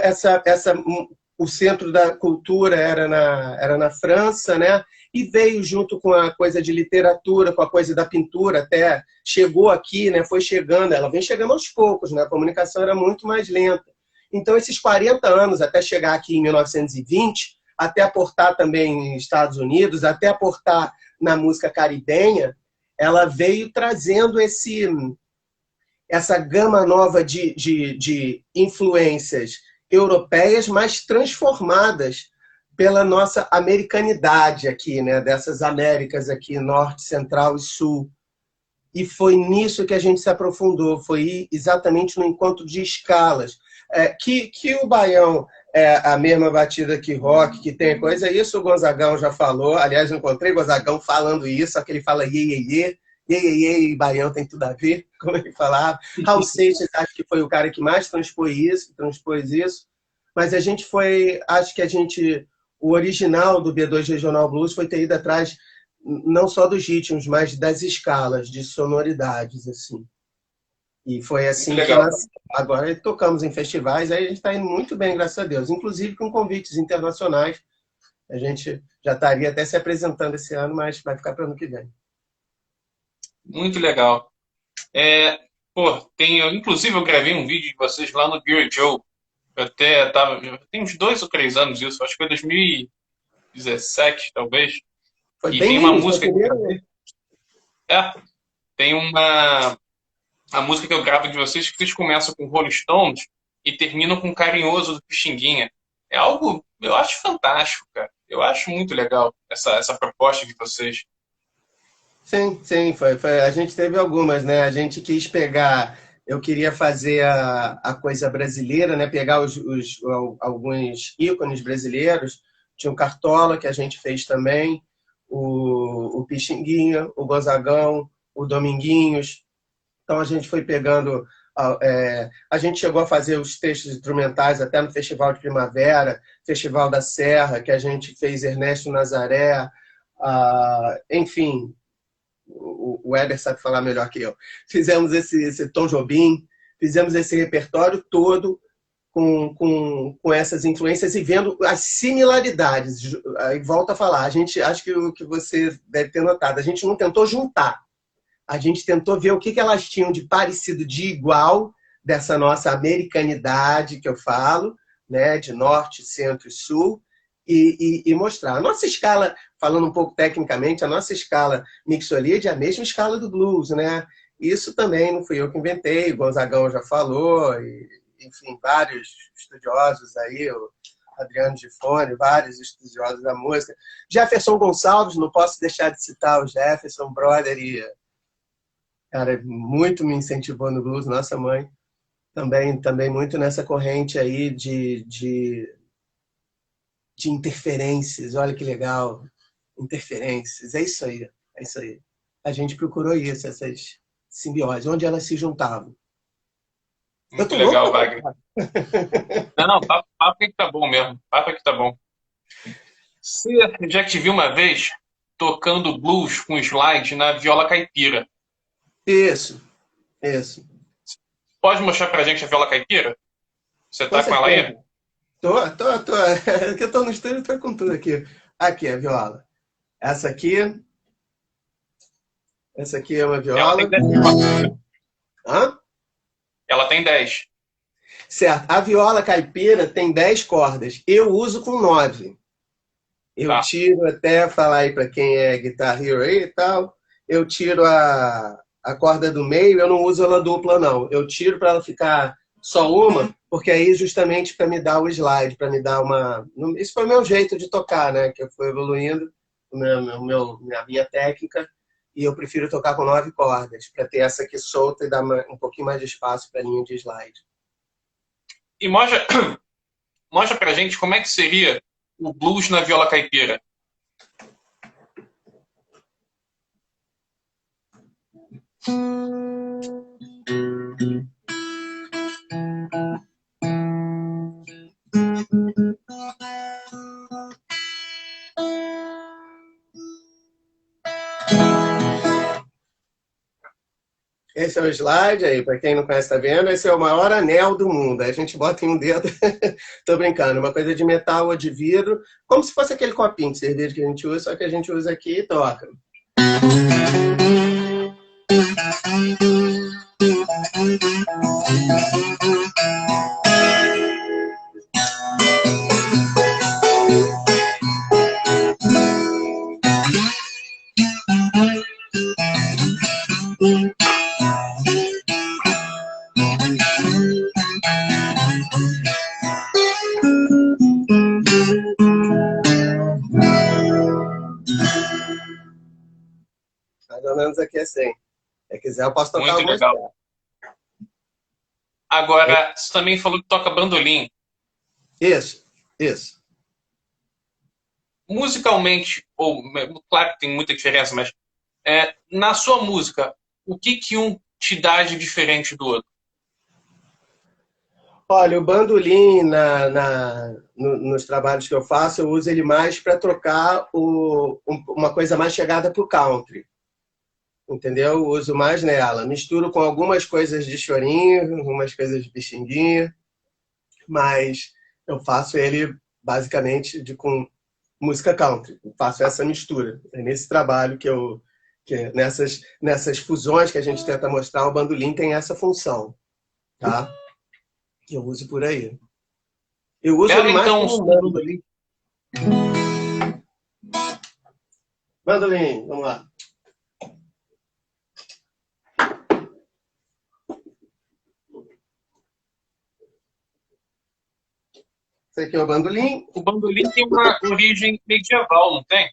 o centro da cultura era na França, né? E veio junto com a coisa de literatura, com a coisa da pintura, até chegou aqui, né? Foi chegando, ela vem chegando aos poucos, né? A comunicação era muito mais lenta. Então, esses 40 anos, até chegar aqui em 1920, até aportar também nos Estados Unidos, até aportar na música caribenha, ela veio trazendo essa gama nova de influências europeias, mas transformadas pela nossa americanidade aqui, né? Dessas Américas aqui, Norte, Central e Sul. E foi nisso que a gente se aprofundou, foi exatamente no encontro de escalas. Que o baião é a mesma batida que rock, que tem coisa, isso o Gonzagão já falou. Aliás, eu encontrei o Gonzagão falando isso, só que ele fala iê, iê, iê, iê, iê, e baião tem tudo a ver, como ele falava. Raul Seixas, acho que foi o cara que mais transpôs isso, mas a gente foi, acho que o original do B2 Regional Blues foi ter ido atrás não só dos ritmos, mas das escalas, de sonoridades, assim. E foi assim que nós agora tocamos em festivais, aí a gente está indo muito bem, graças a Deus. Inclusive com convites internacionais. A gente já estaria até se apresentando esse ano, mas vai ficar para o ano que vem. Muito legal. Inclusive, eu gravei um vídeo de vocês lá no Beer Joe. Tem uns 2 ou 3 anos isso, acho que foi 2017, talvez. Foi e bem tem uma lindo, música tem a música que eu gravo de vocês, que vocês começam com Rolling Stones e terminam com Carinhoso do Pixinguinha. É algo, eu acho fantástico, cara. Eu acho muito legal essa proposta de vocês. Sim, foi. A gente teve algumas, né? A gente quis pegar, eu queria fazer a coisa brasileira, né? Pegar alguns ícones brasileiros. Tinha o Cartola, que a gente fez também, o Pixinguinha, o Gonzagão, o Dominguinhos. Então a gente foi pegando. A gente chegou a fazer os textos instrumentais até no Festival de Primavera, Festival da Serra, que a gente fez Ernesto Nazaré, enfim, o Éder sabe falar melhor que eu. Fizemos esse Tom Jobim, fizemos esse repertório todo com essas influências e vendo as similaridades. Aí volta a falar, acho que o que você deve ter notado, a gente não tentou juntar, a gente tentou ver o que elas tinham de parecido, de igual, dessa nossa americanidade que eu falo, né, de norte, centro e sul, e mostrar. A nossa escala, falando um pouco tecnicamente, a nossa escala mixolide é a mesma escala do blues, né? Isso também não fui eu que inventei, o Gonzagão já falou, enfim, vários estudiosos aí, o Adriano Gifone, vários estudiosos da música. Jefferson Gonçalves, não posso deixar de citar o Jefferson, brother, e cara, muito me incentivou no blues, nossa mãe. Também muito nessa corrente aí de interferências, olha que legal, interferências, é isso aí, é isso aí. A gente procurou isso, essas simbioses, onde elas se juntavam. Muito legal, Wagner. Não, papo é que tá bom mesmo, papo é que tá bom. Você já te vi uma vez tocando blues com slide na viola caipira. Isso. Pode mostrar pra gente a viola caipira? Você tá com ela aí? Tô. Porque eu tô no estúdio, tô com tudo aqui. Aqui, a viola. Essa aqui é uma viola. Ela tem 10. Hã? Ela tem 10. Certo. A viola caipira tem 10 cordas. Eu uso com 9. Eu tiro, até falar aí para quem é Guitar Hero aí e tal, eu tiro a corda do meio, eu não uso ela dupla, não. Eu tiro para ela ficar só uma, porque aí justamente para me dar o slide, para me dar uma... Isso foi o meu jeito de tocar, né? Que eu fui evoluindo a minha técnica, e eu prefiro tocar com 9 cordas, para ter essa aqui solta e dar um pouquinho mais de espaço para a linha de slide. E mostra pra gente como é que seria o blues na viola caipira. Esse é o slide aí, para quem não conhece, tá vendo? Esse é o maior anel do mundo. Aí a gente bota em um dedo, tô brincando, uma coisa de metal ou de vidro, como se fosse aquele copinho de cerveja que a gente usa, só que a gente usa aqui e toca. Mais ou menos aqui assim. Se quiser, eu posso tocar Muito algumas legal. coisas. Agora, você também falou que toca bandolim. Isso, isso. Musicalmente, ou claro que tem muita diferença, mas na sua música, o que um te dá de diferente do outro? Olha, o bandolim nos trabalhos que eu faço, eu uso ele mais para tocar uma coisa mais chegada para o country. Entendeu? Eu uso mais nela. Misturo com algumas coisas de chorinho, algumas coisas de pixinguinha, mas eu faço ele basicamente com música country. Eu faço essa mistura. É nesse trabalho nessas fusões que a gente tenta mostrar, o bandolim tem essa função, tá? Que eu uso por aí. Eu uso ele mais Então, como bandolim. Bandolim, vamos lá. Esse aqui é o bandolim. o bandolim tem uma origem medieval, não tem?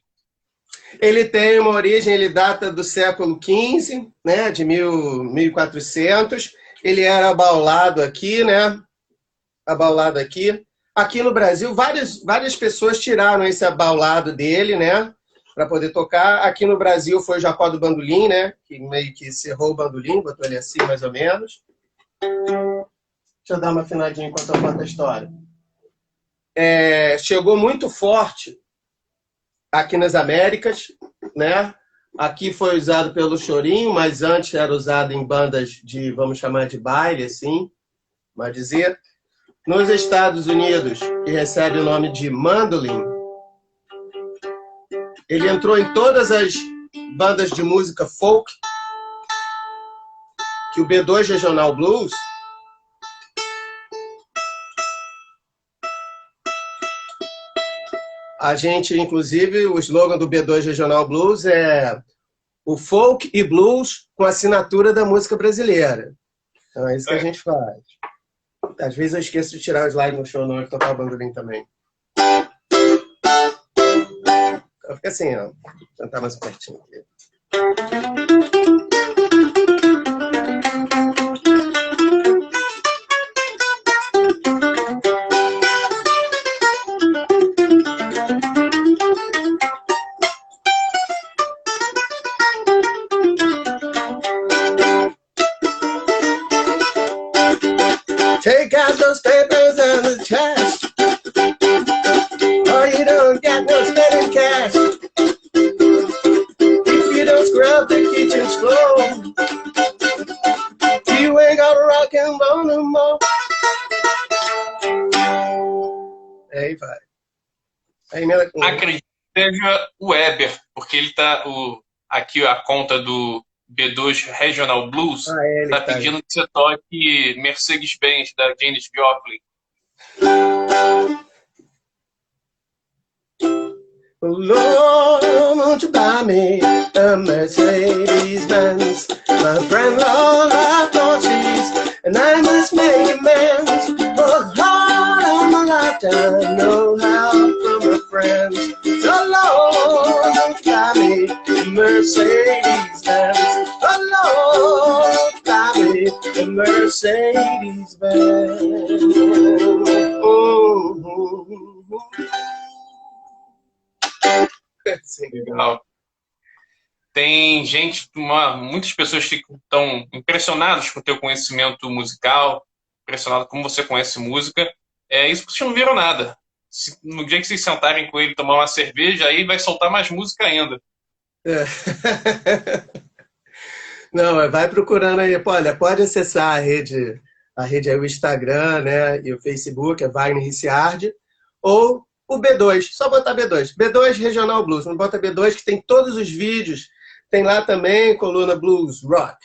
Ele tem uma origem, ele data do século XV, né, de 1400. Ele era abaulado aqui, né? Abaulado aqui. Aqui no Brasil, várias pessoas tiraram esse abaulado dele, né? Para poder tocar. Aqui no Brasil foi o Jacó do Bandolim, né? Que meio que cerrou o bandolim, botou ele assim, mais ou menos. Deixa eu dar uma afinadinha enquanto eu conto a história. Chegou muito forte aqui nas Américas, né? Aqui foi usado pelo chorinho, mas antes era usado em bandas de, vamos chamar de baile, assim, mas dizer. Nos Estados Unidos, que recebe o nome de mandolin, ele entrou em todas as bandas de música folk, que o B2 Regional Blues a gente, inclusive, o slogan do B2 Regional Blues é o folk e blues com assinatura da música brasileira. Então é isso que a gente faz. Às vezes eu esqueço de tirar o slide no show, não, e tocar o bandolim também. Então fica assim, ó. Vou tentar mais pertinho aqui. Take out those papers and the trash. Oh, you don't got no spending cash. If you don't scrub the kitchen's floor, you ain't got a rock and roll no more. Aí vai. Aí emenda com... Acredito que seja o Weber, porque ele tá aqui a conta do B2 Regional Blues está pedindo que você toque Mercedes-Benz da Janis Joplin. Lord, won't you buy me a Mercedes-Benz? My friend, Lord, I thought she's, and I must make amends. Work hard on my lifetime, no help from my friends. So Lord, won't you buy me a Mercedes-Benz? Oh Lord, buy me a Mercedes-Benz. Legal. Tem gente, muitas pessoas estão impressionadas com o teu conhecimento musical, impressionadas como você conhece música. Isso porque vocês não viram nada. No dia que vocês sentarem com ele, tomar uma cerveja, aí vai soltar mais música ainda. Não, vai procurando aí. Pô, olha, pode acessar a rede aí, o Instagram, né? E o Facebook, é Wagner Ricciardi, ou o B2, só botar B2. B2 Regional Blues, não bota B2 que tem todos os vídeos. Tem lá também Coluna Blues Rock.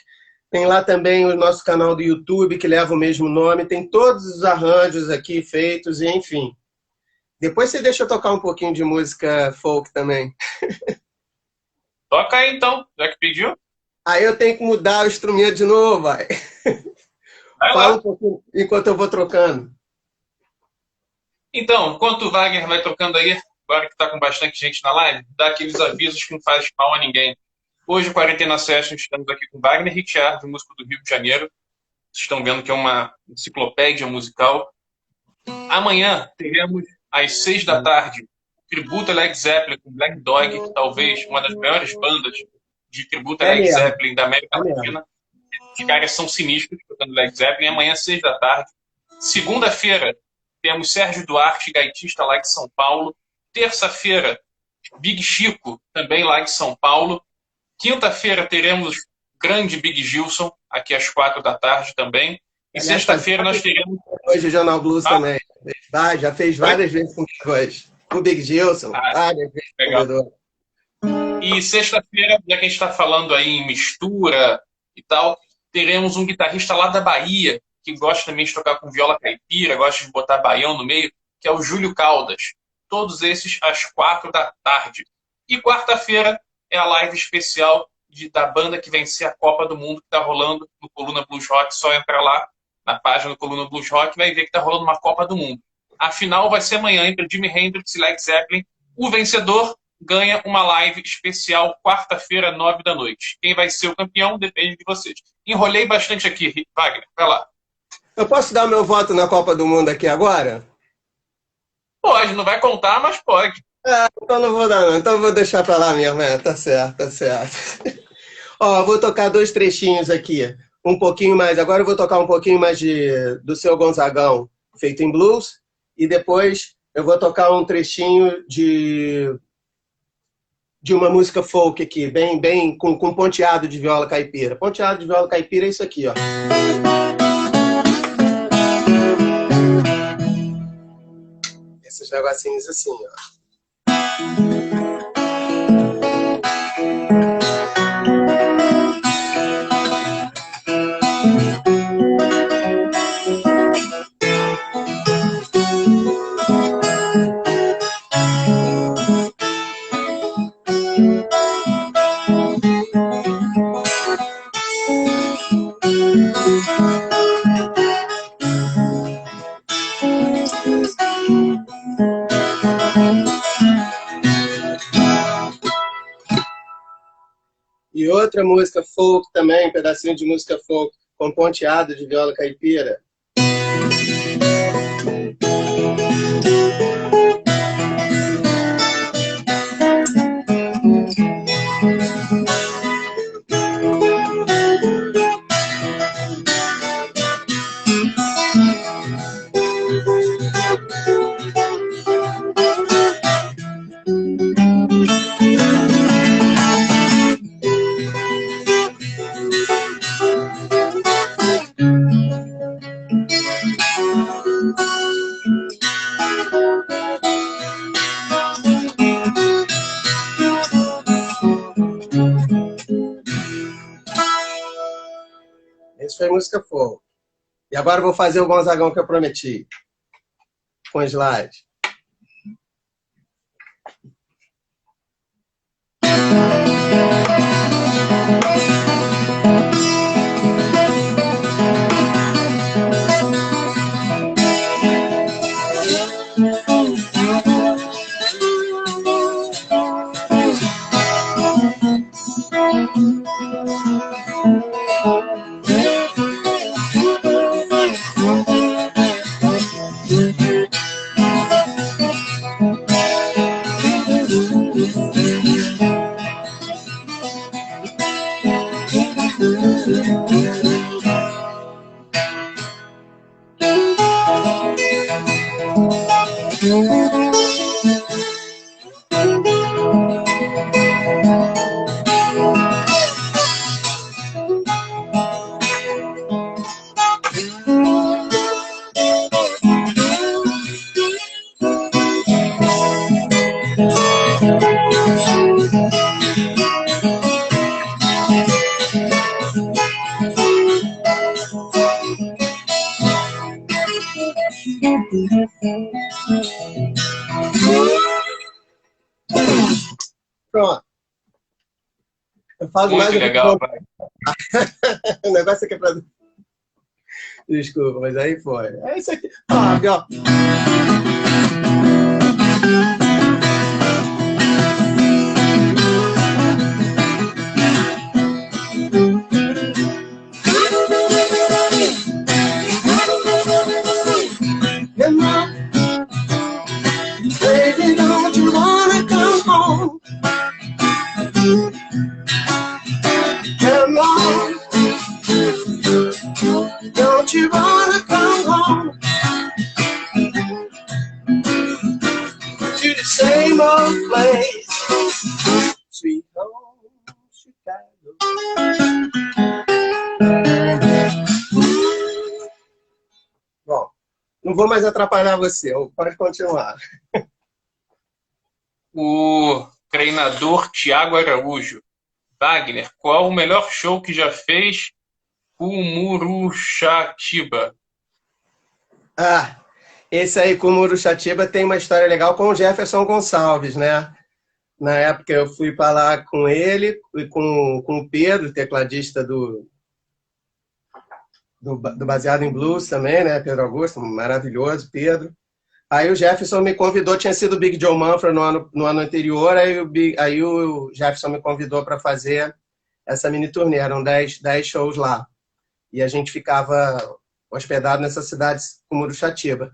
Tem lá também o nosso canal do YouTube, que leva o mesmo nome. Tem todos os arranjos aqui feitos, e enfim. Depois você deixa eu tocar um pouquinho de música folk também. Toca aí então, já que pediu. Aí eu tenho que mudar o instrumento de novo, vai. Vai Fala lá. um pouquinho enquanto eu vou trocando. Então, enquanto o Wagner vai tocando aí, agora que está com bastante gente na live, dá aqueles avisos que não faz mal a ninguém. Hoje, o Quarentena Session, estamos aqui com Wagner Ricciardi, músico do Rio de Janeiro. Vocês estão vendo que é uma enciclopédia musical. Amanhã teremos, às 6 da tarde, tributo a Led Zeppelin com Black Dog, talvez uma das maiores bandas de tributo a É Led mesmo, Zeppelin da América é mesmo. Latina. Os caras são sinistros tocando Led Zeppelin. Amanhã, 6 da tarde. Segunda-feira, temos Sérgio Duarte, gaitista lá de São Paulo. Terça-feira, Big Chico, também lá de São Paulo. Quinta-feira, teremos grande Big Gilson, aqui às 4 da tarde também. E Aliás, sexta-feira nós teremos... hoje o Jornal Blues Ah. também. Já fez várias vezes com hoje. O Big Gilson, várias vezes legal. convidou. E sexta-feira, já que a gente está falando aí em mistura e tal, teremos um guitarrista lá da Bahia, que gosta também de tocar com viola caipira, gosta de botar baião no meio, que é o Júlio Caldas. Todos esses às 4 da tarde. E quarta-feira é a live especial da banda que vencer a Copa do Mundo, que está rolando no Coluna Blues Rock. Só entrar lá na página do Coluna Blues Rock e vai ver que está rolando uma Copa do Mundo. A final vai ser amanhã entre Jimi Hendrix e Led Zeppelin. O vencedor ganha uma live especial quarta-feira, 9 da noite. Quem vai ser o campeão depende de vocês. Enrolei bastante aqui, Wagner. Vai lá. Eu posso dar meu voto na Copa do Mundo aqui agora? Pode, não vai contar, mas pode. Então não vou dar não. Então eu vou deixar pra lá mesmo. Tá certo, tá certo. Ó, vou tocar 2 trechinhos aqui. Um pouquinho mais. Agora eu vou tocar um pouquinho mais do Seu Gonzagão, feito em blues. E depois eu vou tocar um trechinho de uma música folk aqui, bem com ponteado de viola caipira. Ponteado de viola caipira é isso aqui, ó. Esses negocinhos assim, ó. E outra música folk também, um pedacinho de música folk, com ponteado de viola caipira. Essa foi música folk. E agora eu vou fazer o Gonzagão que eu prometi. Com slide. Pronto. Eu falo Muito mais legal. o negócio aqui é pra... Desculpa, mas aí foi. É isso aqui. Ó. Baby, don't you wanna come home? Come on. Don't you wanna come home? To the same old place. Sweet home, Chicago. Bom, não vou mais atrapalhar você. Pode continuar. O treinador Thiago Araújo. Wagner, qual o melhor show que já fez com o Murushatiba? Ah, esse aí com o Murushatiba tem uma história legal com o Jefferson Gonçalves, né? Na época eu fui para lá com ele e com o Pedro, tecladista do Baseado em Blues também, né? Pedro Augusto, maravilhoso, Pedro. Aí o Jefferson me convidou, tinha sido o Big Joe Manfred no ano anterior, aí o Jefferson me convidou para fazer essa mini turnê, eram 10 shows lá. E a gente ficava hospedado nessa cidade, Murushatiba,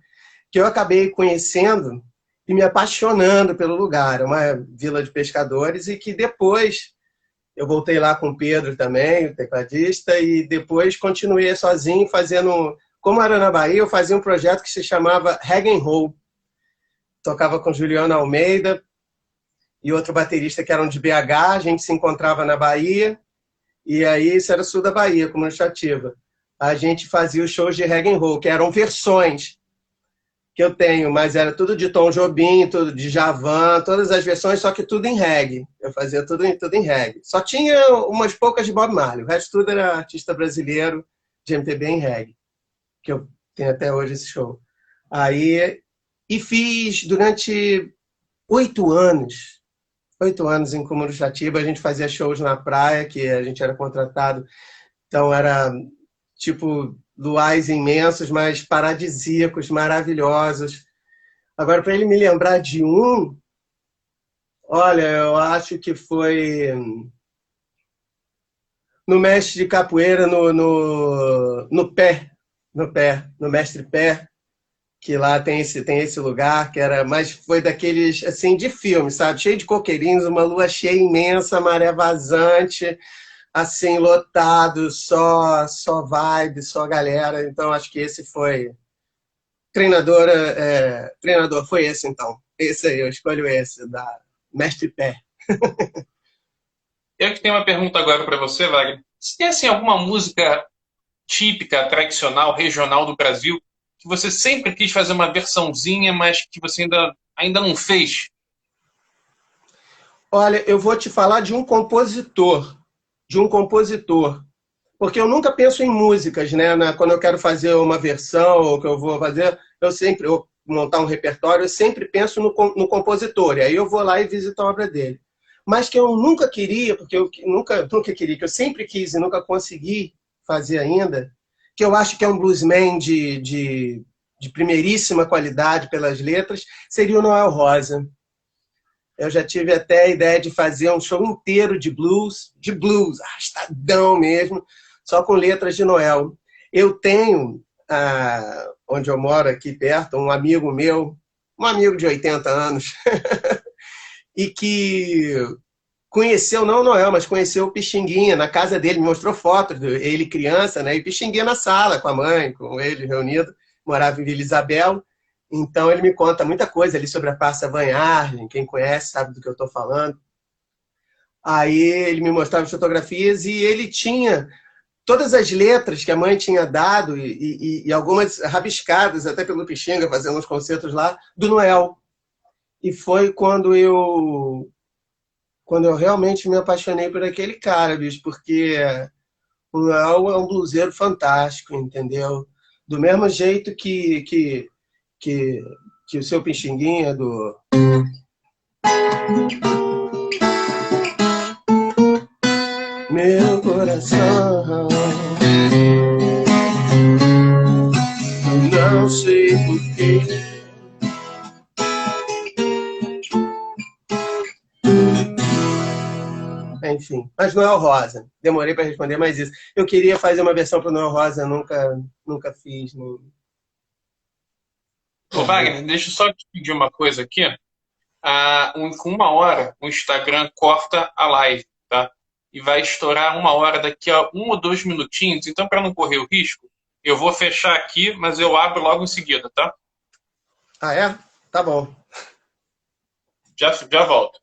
que eu acabei conhecendo e me apaixonando pelo lugar. É uma vila de pescadores e que depois eu voltei lá com o Pedro também, o tecladista, e depois continuei sozinho fazendo... Como era na Bahia, eu fazia um projeto que se chamava Reggae and Roll. Tocava com Juliano Almeida e outro baterista que eram de BH, a gente se encontrava na Bahia, e aí isso era sul da Bahia, como Murushatiba. A gente fazia os shows de Reggae and Roll, que eram versões que eu tenho, mas era tudo de Tom Jobim, tudo de Djavan, todas as versões, só que tudo em reggae. Eu fazia tudo em reggae. Só tinha umas poucas de Bob Marley, o resto tudo era artista brasileiro de MPB em reggae, que eu tenho até hoje esse show. Aí, e fiz durante 8 anos em Murushatiba, a gente fazia shows na praia, que a gente era contratado, então era tipo luais imensos, mas paradisíacos, maravilhosos. Agora, para ele me lembrar de um, olha, eu acho que foi no mestre de capoeira, no mestre pé, que lá tem esse lugar, que era, mas foi daqueles, assim, de filme, sabe? Cheio de coqueirinhos, uma lua cheia imensa, maré vazante, assim, lotado, só vibe, só galera. Então, acho que esse foi... Treinador foi esse, então. Esse aí, eu escolho esse, da Mestre Pé. Eu que tenho uma pergunta agora para você, Wagner. Se tem, assim, alguma música típica, tradicional, regional do Brasil, que você sempre quis fazer uma versãozinha, mas que você ainda não fez? Olha, eu vou te falar de um compositor, porque eu nunca penso em músicas, né? Quando eu quero fazer uma versão, ou que eu vou fazer, eu montar um repertório, eu sempre penso no compositor, e aí eu vou lá e visito a obra dele. Mas que eu nunca queria, porque eu nunca queria, que eu sempre quis e nunca consegui fazer ainda, que eu acho que é um bluesman de primeiríssima qualidade pelas letras, seria o Noel Rosa. Eu já tive até a ideia de fazer um show inteiro de blues, arrastadão mesmo, só com letras de Noel. Eu tenho, onde eu moro aqui perto, um amigo meu, um amigo de 80 anos, e que conheceu, não o Noel, mas conheceu o Pixinguinha na casa dele, me mostrou fotos dele criança, né? E Pixinguinha na sala, com a mãe, com ele reunido, morava em Vila Isabel. Então ele me conta muita coisa ali sobre a Praça Vanhargem, quem conhece sabe do que eu estou falando. Aí ele me mostrava as fotografias e ele tinha todas as letras que a mãe tinha dado e algumas rabiscadas, até pelo Pixinga, fazendo uns concertos lá, do Noel. E foi quando eu realmente me apaixonei por aquele cara, bicho, porque o Noel é um bluseiro fantástico, entendeu? Do mesmo jeito que o seu Pixinguinha meu coração. Não sei porquê. Enfim, mas Noel Rosa. Demorei para responder mais isso. Eu queria fazer uma versão para Noel Rosa, nunca fiz. Não. Ô, Wagner, deixa eu só te pedir uma coisa aqui. Com 1 hora, o Instagram corta a live, tá? E vai estourar 1 hora daqui a 1 ou 2 minutinhos. Então, para não correr o risco, eu vou fechar aqui, mas eu abro logo em seguida, tá? Ah, é? Tá bom. Já volto.